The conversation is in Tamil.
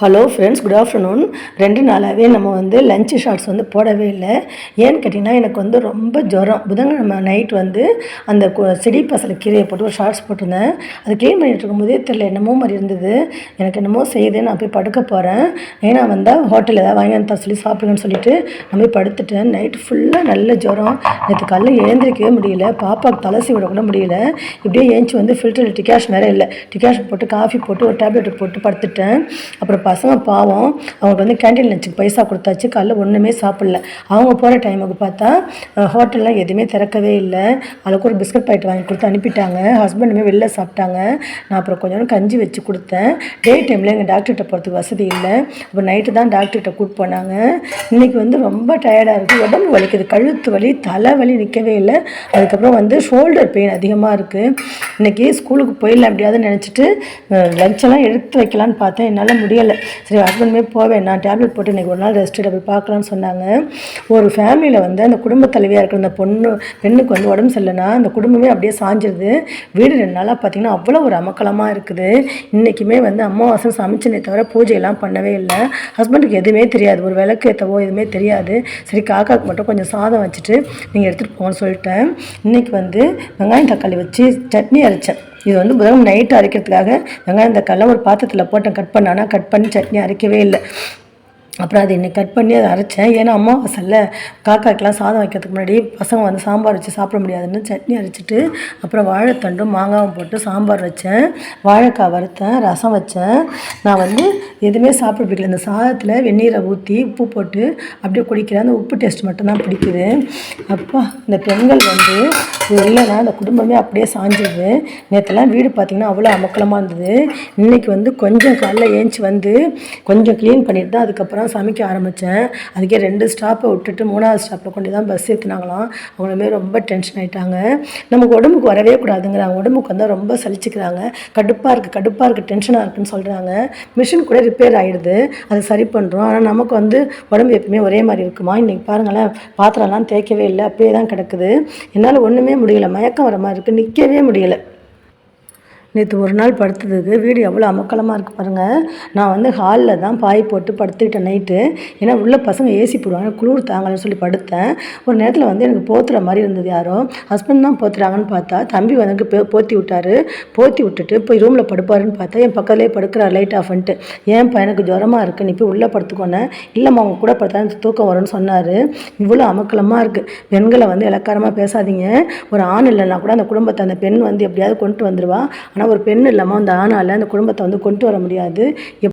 Hello friends, good afternoon. 2 நாளாகவே நம்ம லஞ்ச் ஷார்ட்ஸ் போடவே இல்லை. ஏன்னு கேட்டிங்கன்னா, எனக்கு ரொம்ப ஜுரம். புதன்கிழமை நைட் அந்த செடி பசலை கீரையை போட்டு ஒரு ஷார்ட்ஸ் போட்டிருந்தேன். அது க்ளீன் பண்ணிகிட்டு இருக்கும்போதே தெரியல, என்னமோ மாதிரி இருந்தது. எனக்கு என்னமோ செய்யுது, நான் போய் படுக்க போகிறேன். ஏன்னா ஹோட்டலில் ஏதாவது வாங்கி வந்து சொல்லி சாப்பிடுங்கன்னு சொல்லிட்டு நான் போய் படுத்துட்டேன். நைட்டு ஃபுல்லாக நல்ல ஜுரம். நேற்று காலையில் எழுந்திரிக்கவே முடியல, பாப்பாவுக்கு தலை சீவிட கூட முடியல. இப்படியே ஏஞ்சி ஃபில்டரில் டிகாஷன் வேறு இல்லை, டிகாஷன் போட்டு காஃபி போட்டு ஒரு டேப்லெட் போட்டு படுத்துட்டேன். அப்புறம் பசங்க பாவம், அவங்களுக்கு கேண்டீன் லஞ்சுக்கு பைசா கொடுத்தாச்சு, காலைல ஒன்றுமே சாப்பிடல. அவங்க போகிற டைமுக்கு பார்த்தா ஹோட்டல்லாம் எதுவுமே திறக்கவே இல்லை. அதுக்கு ஒரு பிஸ்கட் பாக்கெட் வாங்கி கொடுத்து அனுப்பிட்டாங்க. ஹஸ்பண்டுமே வெளில சாப்பிட்டாங்க. நான் அப்புறம் கொஞ்சம் கஞ்சி வச்சு கொடுத்தேன். டே டைமில் எங்கள் டாக்டர்கிட்ட போகிறதுக்கு வசதி இல்லை. அப்புறம் நைட்டு தான் டாக்டர்கிட்ட கூப்பிட்டு போனாங்க. இன்றைக்கி ரொம்ப டயர்டாக இருக்குது, உடம்பு வலிக்குது, கழுத்து வலி, தலை வலி நிற்கவே இல்லை. அதுக்கப்புறம் ஷோல்டர் பெயின் அதிகமாக இருக்குது. இன்றைக்கி ஸ்கூலுக்கு போயிடலாம் எப்படியாவது நினச்சிட்டு லஞ்செல்லாம் எடுத்து வைக்கலான்னு பார்த்தேன், என்னால் முடியலை. சரி, ஹஸ்பண்டுமே போவேன், நான் டேப்லெட் போட்டு இன்றைக்கி ஒரு நாள் ரெஸ்ட் போய் பார்க்கலான்னு சொன்னாங்க. ஒரு ஃபேமிலியில் அந்த குடும்ப தலைவியாக இருக்கிற அந்த பெண்ணுக்கு உடம்பு சரியில்லைன்னா அந்த குடும்பமே அப்படியே சாஞ்சிருது. வீடு 2 நாளாக பார்த்திங்கன்னா அவ்வளோ ஒரு அமக்கலமாக இருக்குது. இன்றைக்குமே அமாவாசை சமைச்சனே தவிர பூஜையெல்லாம் பண்ணவே இல்லை. ஹஸ்பண்டுக்கு எதுவுமே தெரியாது, ஒரு விளக்கு ஏற்றவோ எதுவுமே தெரியாது. சரி, காக்காவுக்கு மட்டும் கொஞ்சம் சாதம் வச்சுட்டு நீங்கள் எடுத்துகிட்டு போங்கன்னு சொல்லிட்டேன். இன்றைக்கி வெங்காயம் தக்காளி வச்சு சட்னி அரைச்சேன். இது புதன் நைட்டு அரைக்கிறதுக்காக வெங்காயம் தக்காளிலாம் ஒரு பாத்திரத்தில் போட்டேன், கட் பண்ணானா கட் பண்ணி சட்னி அரைக்கவே இல்லை. அப்புறம் அதை இன்னைக்கு கட் பண்ணி அதை அரைச்சேன். ஏன்னா அமாவாசையில் காக்காக்கெலாம் சாதம் வைக்கிறதுக்கு முன்னாடி பசங்க சாம்பார் வச்சு சாப்பிட முடியாதுன்னு சட்னி அரைச்சிட்டு அப்புறம் வாழைத்தண்டும் மாங்காவும் போட்டு சாம்பார் வச்சேன், வாழைக்காய் வறுத்தேன், ரசம் வச்சேன். நான் எதுவுமே சாப்பிட பிடிக்கல. இந்த சாதத்தில் வெந்நீரை ஊற்றி உப்பு போட்டு அப்படியே குடிக்கிறேன். அந்த உப்பு டேஸ்ட் மட்டும்தான் பிடிக்குது. அப்பா, இந்த பெண்கள் இல்லைன்னா அந்த குடும்பமே அப்படியே சாஞ்சிடுது. நேற்றுலாம் வீடு பார்த்திங்கன்னா அவ்வளோ அமக்கலமாக இருந்தது. இன்றைக்கி கொஞ்சம் காலைல ஏஞ்சி கொஞ்சம் க்ளீன் பண்ணிட்டு தான் அதுக்கப்புறம் சமைக்க ஆரம்பித்தேன். அதுக்கே 2 ஸ்டாப்பை விட்டுட்டு 3வது ஸ்டாப்பில் கொண்டு தான் பஸ் ஏற்றுனாங்களாம். அவங்களுமே ரொம்ப டென்ஷன் ஆகிட்டாங்க. நமக்கு உடம்புக்கு வரவே கூடாதுங்கிறாங்க. உடம்புக்கு ரொம்ப சலிச்சுக்கிறாங்க. கடுப்பாக இருக்குது, டென்ஷனாக இருக்குன்னு சொல்கிறாங்க. மிஷின் கூட ரிப்பேர் ஆகிடுது, அது சரி பண்ணுறோம். ஆனால் நமக்கு உடம்பு எப்பவுமே ஒரே மாதிரி இருக்குமா? இன்றைக்கி பாருங்களேன், பாத்திரம்லாம் தேய்க்கவே இல்லை, அப்படியே தான் கிடக்குது. என்னால் ஒன்றுமே முடியலை, மயக்கம் வர மாதிரி இருக்குது, நிற்கவே முடியலை. நேற்று ஒரு நாள் படுத்ததுக்கு வீடு எவ்வளோ அமக்கலமாக இருக்குது பாருங்கள். நான் ஹாலில் தான் பாய் போட்டு படுத்துக்கிட்டேன் நைட்டு. ஏன்னா உள்ள பசங்க ஏசி போடுவாங்க, குளிர் தாங்கலன்னு சொல்லி படுத்தேன். ஒரு நேரத்தில் எனக்கு போத்துற மாதிரி இருந்தது. யாரோ ஹஸ்பண்ட் தான் போத்துறாங்கன்னு பார்த்தா தம்பி போத்தி விட்டார். போத்தி விட்டுட்டு போய் ரூமில் படுப்பாருன்னு பார்த்தா என் பக்கத்துலேயே படுக்கிறார், லைட் ஆஃப் பண்ணிட்டு. ஏன்ப்பா, எனக்கு ஜுரமாக இருக்குது, நீ போய் உள்ளே படுத்துக்கோனேன். இல்லைம்மா, அவங்க கூட படுத்தா தூக்கம் வரும்னு சொன்னார். இவ்வளோ அமக்கலமாக இருக்குது. பெண்களை இலக்காரமாக பேசாதீங்க. ஒரு ஆண் இல்லைன்னா கூட அந்த குடும்பத்தை அந்த பெண் எப்படியாவது கொண்டு வந்துடுவா. ஆனால் ஒரு பெண் இல்லாமல் அந்த ஆணால் அந்த குடும்பத்தை கொண்டு வர முடியாது.